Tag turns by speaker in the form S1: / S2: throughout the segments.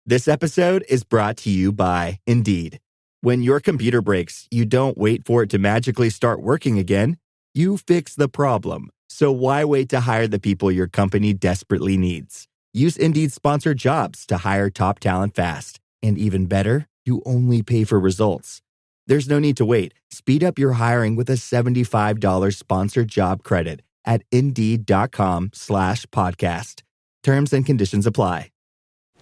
S1: This episode is brought to you by Indeed. When your computer breaks, you don't wait for it to magically start working again. You fix the problem. So why wait to hire the people your company desperately needs? Use Indeed's sponsored jobs to hire top talent fast. And even better, you only pay for results. There's no need to wait. Speed up your hiring with a $75 sponsored job credit at Indeed.com/podcast. Terms and conditions apply.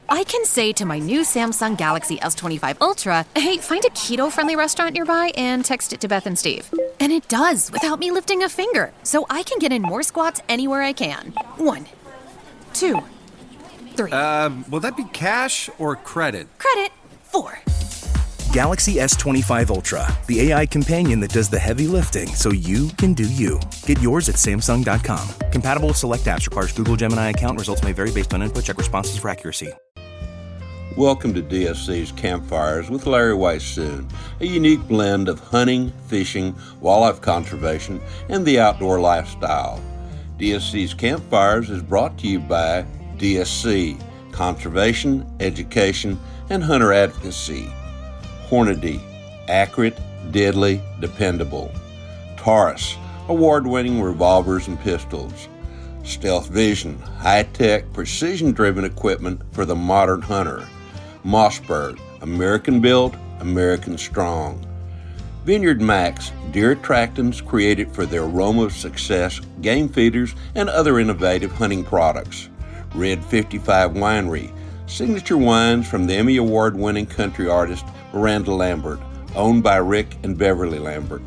S2: I can say to my new Samsung Galaxy S25 Ultra, hey, find a keto-friendly restaurant nearby and text it to Beth and Steve. And it does without me lifting a finger, so I can get in more squats anywhere I can. 1, 2, 3.
S3: Will that be cash or credit?
S2: Credit. 4.
S4: Galaxy S25 Ultra, the AI companion that does the heavy lifting so you can do you. Get yours at Samsung.com. Compatible with select apps. Requires Google Gemini account. Results may vary based on input. Check responses for accuracy.
S5: Welcome to DSC's Campfires with Larry Weissoon, a unique blend of hunting, fishing, wildlife conservation, and the outdoor lifestyle. DSC's Campfires is brought to you by DSC, Conservation, Education, and Hunter Advocacy. Hornady, accurate, deadly, dependable. Taurus, award-winning revolvers and pistols. Stealth Vision, high-tech, precision-driven equipment for the modern hunter. Mossberg, American-built, American-strong. Vineyard Max, deer attractants created for the aroma of success, game feeders, and other innovative hunting products. Red 55 Winery, signature wines from the Emmy Award-winning country artist Miranda Lambert, owned by Rick and Beverly Lambert.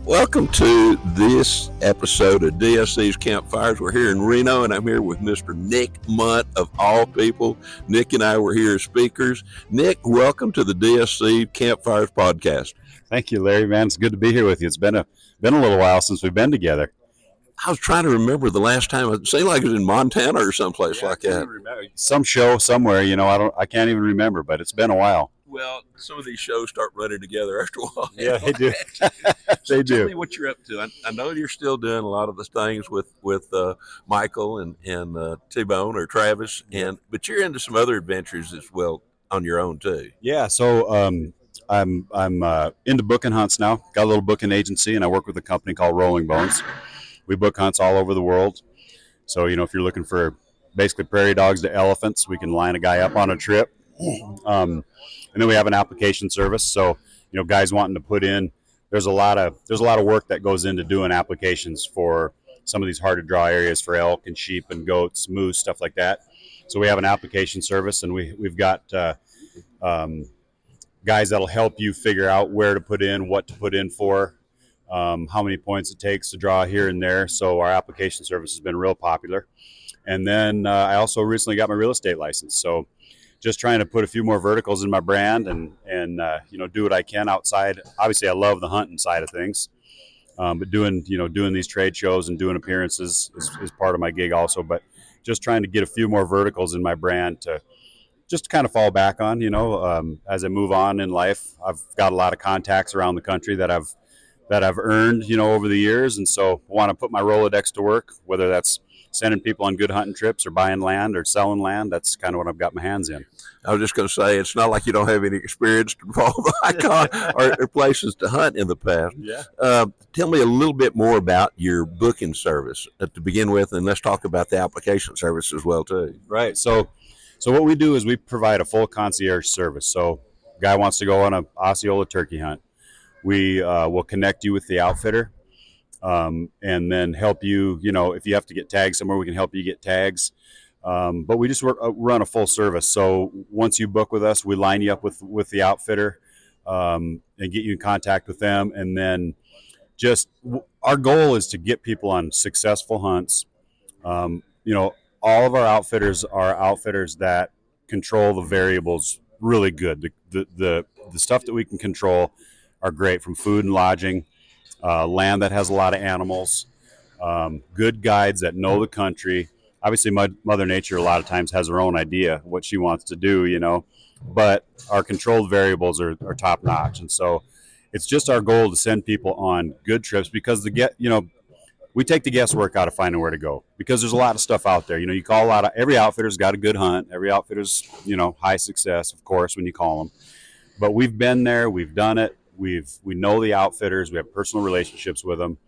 S5: Welcome to this episode of DSC's Campfires. We're here in Reno, and I'm here with Mr. Nick Mundt, of all people. Nick and I were here as speakers. Nick, welcome to the DSC Campfires podcast.
S6: Thank you, Larry, man. It's good to be here with you. It's been a little while since we've been together.
S5: I was trying to remember the last time. It seemed like it was in Montana or someplace like that.
S6: Some show somewhere, I can't even remember, but it's been a while.
S5: Well, some of these shows start running together after a while.
S6: Yeah, they do.
S5: So tell me what you're up to. I know you're still doing a lot of the things with Michael and T-Bone or Travis, but you're into some other adventures as well on your own too.
S6: Yeah, so I'm into booking hunts now. Got a little booking agency, and I work with a company called Rolling Bones. We book hunts all over the world. So, if you're looking for basically prairie dogs to elephants, we can line a guy up on a trip. And then we have an application service. So, guys wanting to put in, there's a lot of work that goes into doing applications for some of these hard to draw areas for elk and sheep and goats, moose, stuff like that. So we have an application service, and we've got guys that'll help you figure out where to put in, what to put in for, how many points it takes to draw here and there. So our application service has been real popular. And then I also recently got my real estate license. So just trying to put a few more verticals in my brand and do what I can outside. Obviously, I love the hunting side of things, but doing these trade shows and doing appearances is part of my gig also. But just trying to get a few more verticals in my brand to just kind of fall back on. As I move on in life, I've got a lot of contacts around the country that I've earned over the years, and so I want to put my Rolodex to work, whether that's sending people on good hunting trips or buying land or selling land. That's kind of what I've got my hands in.
S5: I was just going to say, it's not like you don't have any experience to follow the icon or places to hunt in the past.
S6: Yeah.
S5: Tell me a little bit more about your booking service to begin with, and let's talk about the application service as well too.
S6: Right. So what we do is we provide a full concierge service. So a guy wants to go on a Osceola turkey hunt. We will connect you with the outfitter. And then help you, if you have to get tags somewhere, we can help you get tags. But we just run a full service. So once you book with us, we line you up with the outfitter and get you in contact with them. And then our goal is to get people on successful hunts. All of our outfitters are outfitters that control the variables really good. The stuff that we can control are great, from food and lodging. Land that has a lot of animals, good guides that know the country. Obviously, Mother Nature a lot of times has her own idea of what she wants to do, but our controlled variables are top notch. And so it's just our goal to send people on good trips, because we take the guesswork out of finding where to go, because there's a lot of stuff out there. You call every outfitter's got a good hunt. Every outfitter's, high success, of course, when you call them. But we've been there, we've done it. We know the outfitters. We have personal relationships with them,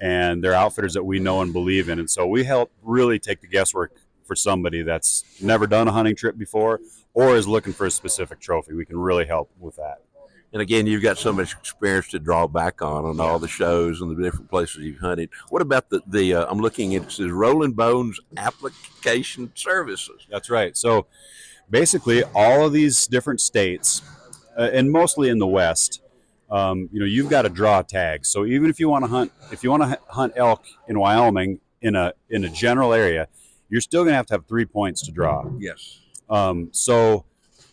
S6: and they're outfitters that we know and believe in. And so we help really take the guesswork for somebody that's never done a hunting trip before or is looking for a specific trophy. We can really help with that.
S5: And again, you've got so much experience to draw back on all the shows and the different places you've hunted. What about the I'm looking at, it says Rolling Bones Application Services.
S6: That's right. So basically all of these different states, and mostly in the West, you've got to draw tags. So even if you want to hunt elk in Wyoming in a general area, you're still going to have 3 points to draw.
S5: Yes.
S6: So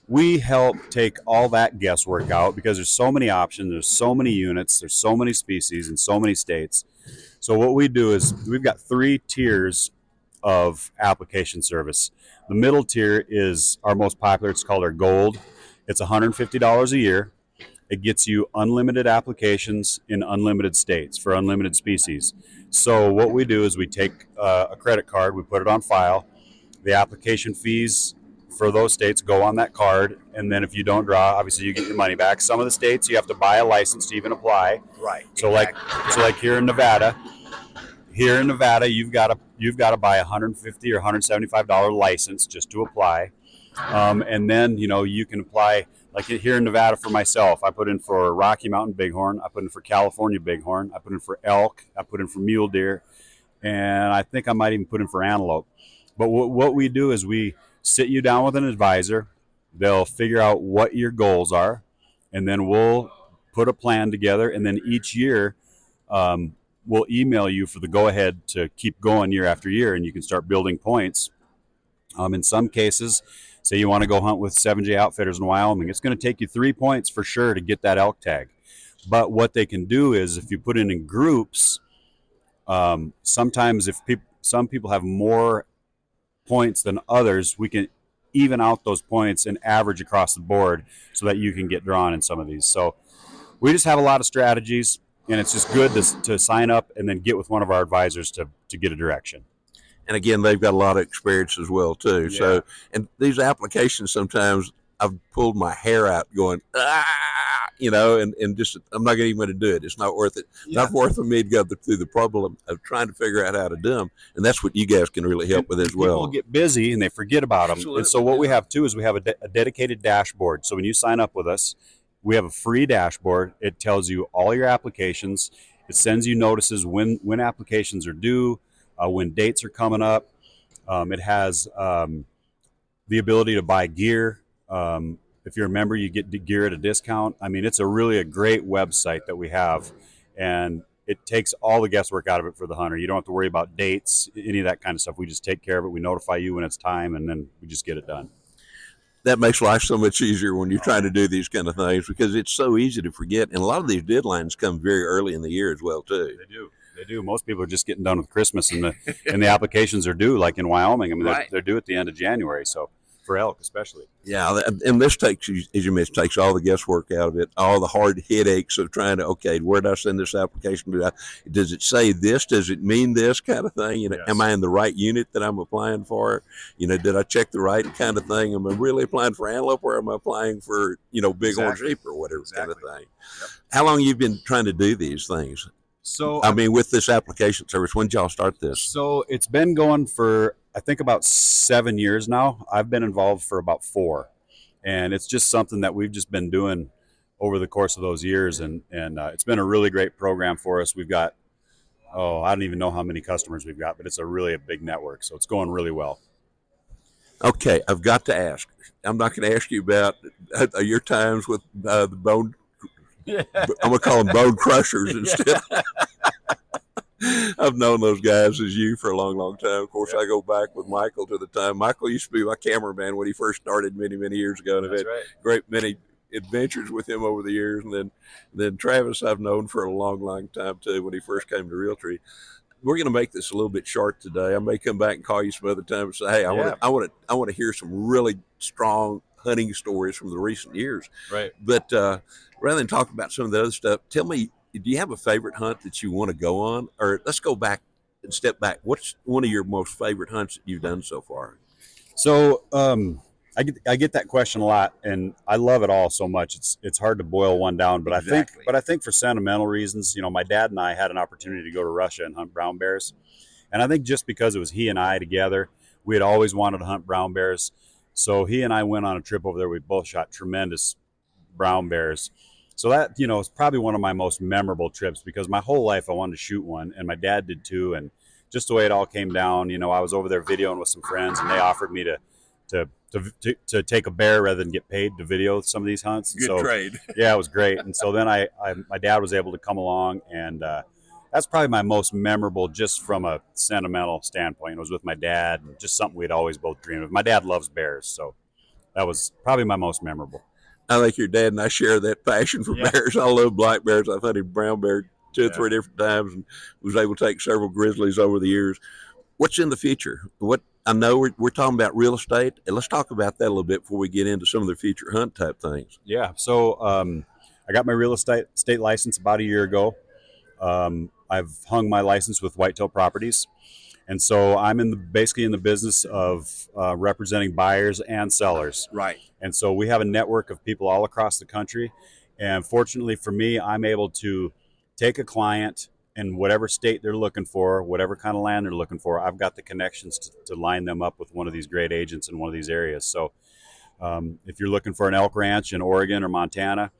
S6: we help take all that guesswork out, because there's so many options, there's so many units, there's so many species in so many states. So what we do is we've got 3 tiers of application service. The middle tier is our most popular. It's called our Gold. It's $150 a year. It gets you unlimited applications in unlimited states for unlimited species. So what we do is we take a credit card, we put it on file. The application fees for those states go on that card, and then if you don't draw, obviously you get your money back. Some of the states you have to buy a license to even apply.
S5: Right.
S6: So exactly. like here in Nevada, you've got to buy a $150 or $175 license just to apply. And then, you can apply, like here in Nevada for myself, I put in for Rocky Mountain Bighorn, I put in for California Bighorn, I put in for elk, I put in for mule deer, and I think I might even put in for antelope. But what we do is we sit you down with an advisor. They'll figure out what your goals are, and then we'll put a plan together, and then each year we'll email you for the go-ahead to keep going year after year, and you can start building points. In some cases, say you want to go hunt with 7J Outfitters in Wyoming, it's going to take you 3 points for sure to get that elk tag. But what they can do is, if you put in groups, sometimes some people have more points than others, we can even out those points and average across the board so that you can get drawn in some of these. So we just have a lot of strategies, and it's just good to sign up and then get with one of our advisors to get a direction.
S5: And again, they've got a lot of experience as well too. Yeah. So, and these applications, sometimes I've pulled my hair out going, and just, I'm not even going to do it. It's not worth it. Yeah. Not worth for me to go through the problem of trying to figure out how to do them. And that's what you guys can really help with as well.
S6: People get busy and they forget about them. Absolutely. And so what we have too is we have a dedicated dashboard. So when you sign up with us, we have a free dashboard. It tells you all your applications. It sends you notices when applications are due, when dates are coming up. It has the ability to buy gear. If you're a member, you get gear at a discount. I mean, it's a great website that we have, and it takes all the guesswork out of it for the hunter. You don't have to worry about dates, any of that kind of stuff. We just take care of it. We notify you when it's time, and then we just get it done.
S5: That makes life so much easier when you're trying to do these kind of things, because it's so easy to forget. And a lot of these deadlines come very early in the year as well, too.
S6: They do. Most people are just getting done with Christmas, and the applications are due, like in Wyoming. I mean, right. they're due at the end of January, so for elk especially. Yeah,
S5: and this takes, as you mentioned, takes all the guesswork out of it, all the hard headaches of trying to, okay, where did I send this application? Does it say this? Does it mean this kind of thing? Yes. Am I in the right unit that I'm applying for? Did I check the right kind of thing? Am I really applying for antelope, or am I applying for, bighorn sheep or whatever kind of thing? Yep. How long have you been trying to do these things?
S6: So,
S5: with this application service, when did y'all start this?
S6: So it's been going for, I think, about 7 years now. I've been involved for about 4. And it's just something that we've just been doing over the course of those years. And it's been a really great program for us. We've got, I don't even know how many customers we've got, but it's a big network. So it's going really well.
S5: Okay, I've got to ask. I'm not going to ask you about your times with the bone. I'm going to call them bone crushers instead. I've known those guys as you for a long, long time. Of course, I go back with Michael to the time. Michael used to be my cameraman when he first started many, many years ago. And I've had great many adventures with him over the years. And then Travis I've known for a long, long time, too, when he first came to Realtree. We're going to make this a little bit short today. I may come back and call you some other time and say, hey, I want to hear some really strong hunting stories from the recent years.
S6: Right.
S5: But rather than talk about some of the other stuff, tell me, do you have a favorite hunt that you want to go on? Or let's go back and step back, what's one of your most favorite hunts that you've done so far?
S6: So I get that question a lot, and I love it all so much. It's hard to boil one down, but
S5: Exactly.
S6: I think for sentimental reasons, my dad and I had an opportunity to go to Russia and hunt brown bears, and I think just because it was he and I together, we had always wanted to hunt brown bears. So he and I went on a trip over there. We both shot tremendous brown bears. So that, is probably one of my most memorable trips, because my whole life I wanted to shoot one, and my dad did too. And just the way it all came down, I was over there videoing with some friends, and they offered me to take a bear rather than get paid to video some of these hunts.
S5: Good trade.
S6: Yeah, it was great. And so then my dad was able to come along, and that's probably my most memorable, just from a sentimental standpoint. It was with my dad, and just something we'd always both dreamed of. My dad loves bears, so that was probably my most memorable.
S5: I think your dad and I share that passion for bears. I love black bears. I've hunted brown bear two or three different times, and was able to take several grizzlies over the years. What's in the future? I know we're talking about real estate, and let's talk about that a little bit before we get into some of the future hunt type things.
S6: Yeah. So I got my real estate license about a year ago. I've hung my license with Whitetail Properties, and so I'm basically in the business of representing buyers and sellers.
S5: Right.
S6: And so we have a network of people all across the country, and fortunately for me, I'm able to take a client in whatever state they're looking for, whatever kind of land they're looking for. I've got the connections to line them up with one of these great agents in one of these areas. So if you're looking for an elk ranch in Oregon or Montana,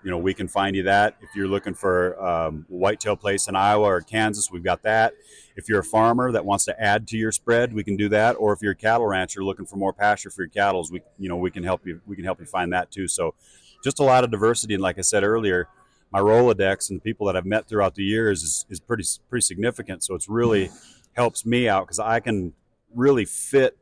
S6: we can find you that. If you're looking for whitetail place in Iowa or Kansas, we've got that. If you're a farmer that wants to add to your spread, we can do that. Or if you're a cattle rancher looking for more pasture for your cattle, we can help you. We can help you find that too. So just a lot of diversity. And like I said earlier, my Rolodex and the people that I've met throughout the years is pretty significant. So it's really helps me out, because I can really fit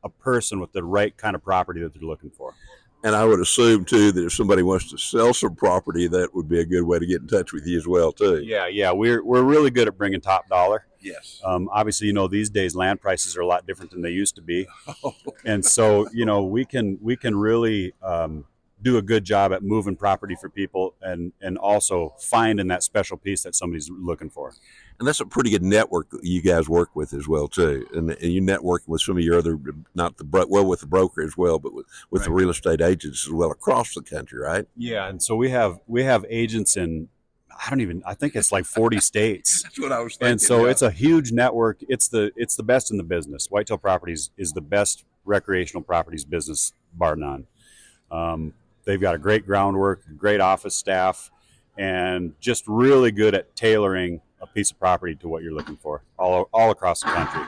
S6: a person with the right kind of property that they're looking for.
S5: And I would assume too that if somebody wants to sell some property, that would be a good way to get in touch with you as well too.
S6: Yeah, we're really good at bringing top dollar.
S5: Yes.
S6: Obviously, these days land prices are a lot different than they used to be, and so we can really do a good job at moving property for people, and also finding that special piece that somebody's looking for.
S5: And that's a pretty good network that you guys work with as well too. And you network with some of your other, with the broker as well, but with the real estate agents as well across the country, right?
S6: Yeah, and so we have agents in, I think it's like 40 states.
S5: That's what I was thinking.
S6: And so it's a huge network. It's the best in the business. Whitetail Properties is the best recreational properties business, bar none. They've got a great groundwork, great office staff, and just really good at tailoring a piece of property to what you're looking for all across the country.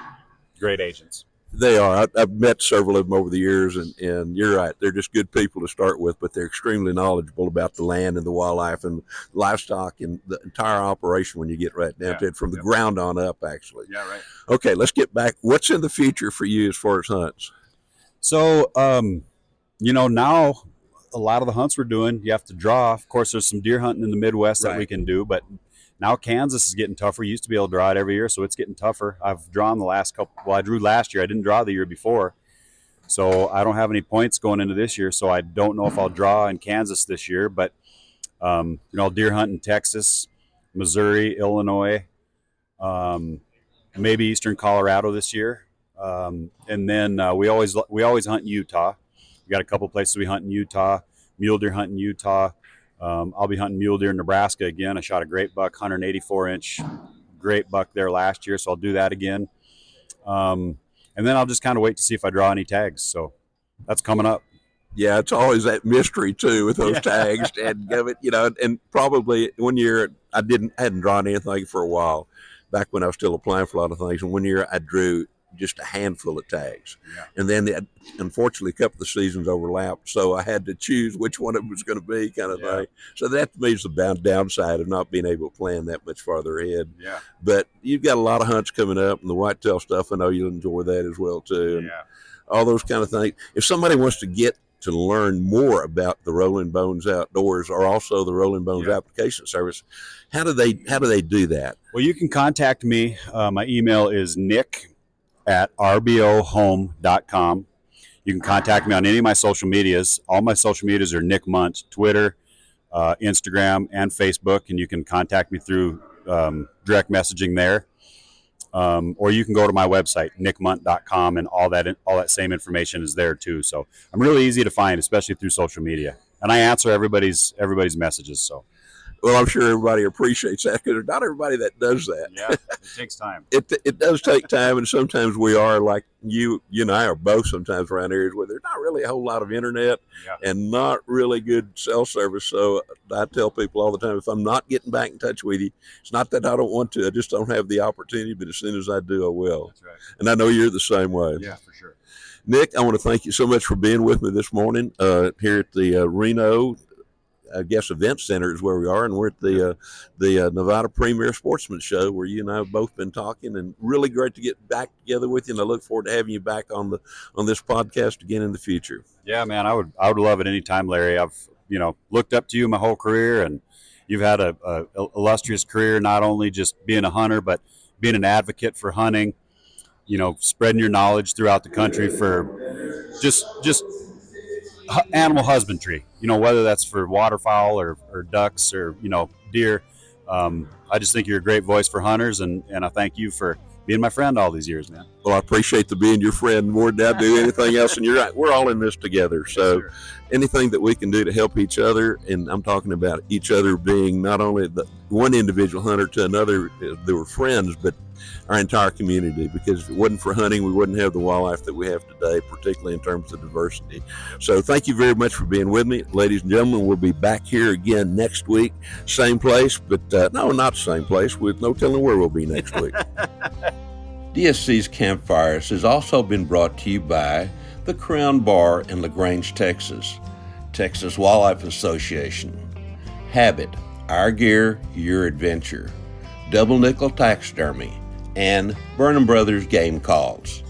S6: Great agents.
S5: They are. I've met several of them over the years, and you're right. They're just good people to start with, but they're extremely knowledgeable about the land and the wildlife and livestock and the entire operation when you get right down to it, from the ground on up, actually.
S6: Yeah, right.
S5: Okay, let's get back. What's in the future for you as far as hunts?
S6: So, now a lot of the hunts we're doing, you have to draw. Of course, there's some deer hunting in the Midwest that we can do, but now Kansas is getting tougher. You used to be able to draw it every year, so it's getting tougher. I've drawn the last couple. Well, I drew last year. I didn't draw the year before, so I don't have any points going into this year. So I don't know if I'll draw in Kansas this year. But I'll deer hunt in Texas, Missouri, Illinois, maybe eastern Colorado this year, and then we always hunt in Utah. We got a couple places we hunt in Utah. Mule deer hunt in Utah. I'll be hunting mule deer in Nebraska again. I shot a great buck, 184-inch great buck there last year, so I'll do that again. And then I'll just kind of wait to see if I draw any tags. So that's coming up.
S5: Yeah, it's always that mystery too with those tags, and and probably one year I hadn't drawn anything for a while, back when I was still applying for a lot of things. And one year I drew just a handful of tags, and then unfortunately a couple of the seasons overlapped, so I had to choose which one it was going to be, kind of thing. So that to me is the downside of not being able to plan that much farther ahead. But you've got a lot of hunts coming up, and the whitetail stuff, I know you'll enjoy that as well too, and all those kind of things. If somebody wants to get to learn more about the Rolling Bones Outdoors, or also the Rolling Bones application service, how do they do that?
S6: Well, you can contact me. My email is nick@rbohome.com. You can contact me on any of my social medias. All my social medias are Nick Mundt, Twitter, Instagram, and Facebook, and you can contact me through direct messaging there. Or you can go to my website, nickmundt.com, and all that same information is there too. So I'm really easy to find, especially through social media, and I answer everybody's messages. So.
S5: Well, I'm sure everybody appreciates that, because not everybody that does that.
S6: Yeah, it takes time.
S5: It does take time, and sometimes we are like you and I are both sometimes around areas where there's not really a whole lot of internet and not really good cell service. So I tell people all the time, if I'm not getting back in touch with you, it's not that I don't want to. I just don't have the opportunity, but as soon as I do, I will.
S6: That's right.
S5: And I know you're the same way.
S6: Yeah, for sure.
S5: Nick, I want to thank you so much for being with me this morning here at the Reno Event Center is where we are, and we're at the Nevada Premier Sportsman Show, where you and I have both been talking, and really great to get back together with you. And I look forward to having you back on this podcast again in the future.
S6: Yeah, man, I would love it anytime, Larry. I've looked up to you my whole career, and you've had a illustrious career, not only just being a hunter, but being an advocate for hunting. Spreading your knowledge throughout the country for just animal husbandry, whether that's for waterfowl or ducks or, deer. I just think you're a great voice for hunters, and I thank you for being my friend all these years, man.
S5: Well, I appreciate the being your friend more than I do anything else. And you're right, we're all in this together. So
S6: yes,
S5: anything that we can do to help each other, and I'm talking about each other being not only the one individual hunter to another, they were friends, but our entire community, because if it wasn't for hunting, we wouldn't have the wildlife that we have today, particularly in terms of diversity. So thank you very much for being with me. Ladies and gentlemen, we'll be back here again next week, same place, but no, not the same place, with no telling where we'll be next week. DSC's Campfires has also been brought to you by the Crown Bar in LaGrange, Texas, Texas Wildlife Association, Habit, Our Gear, Your Adventure, Double Nickel Taxidermy, and Burnham Brothers Game Calls.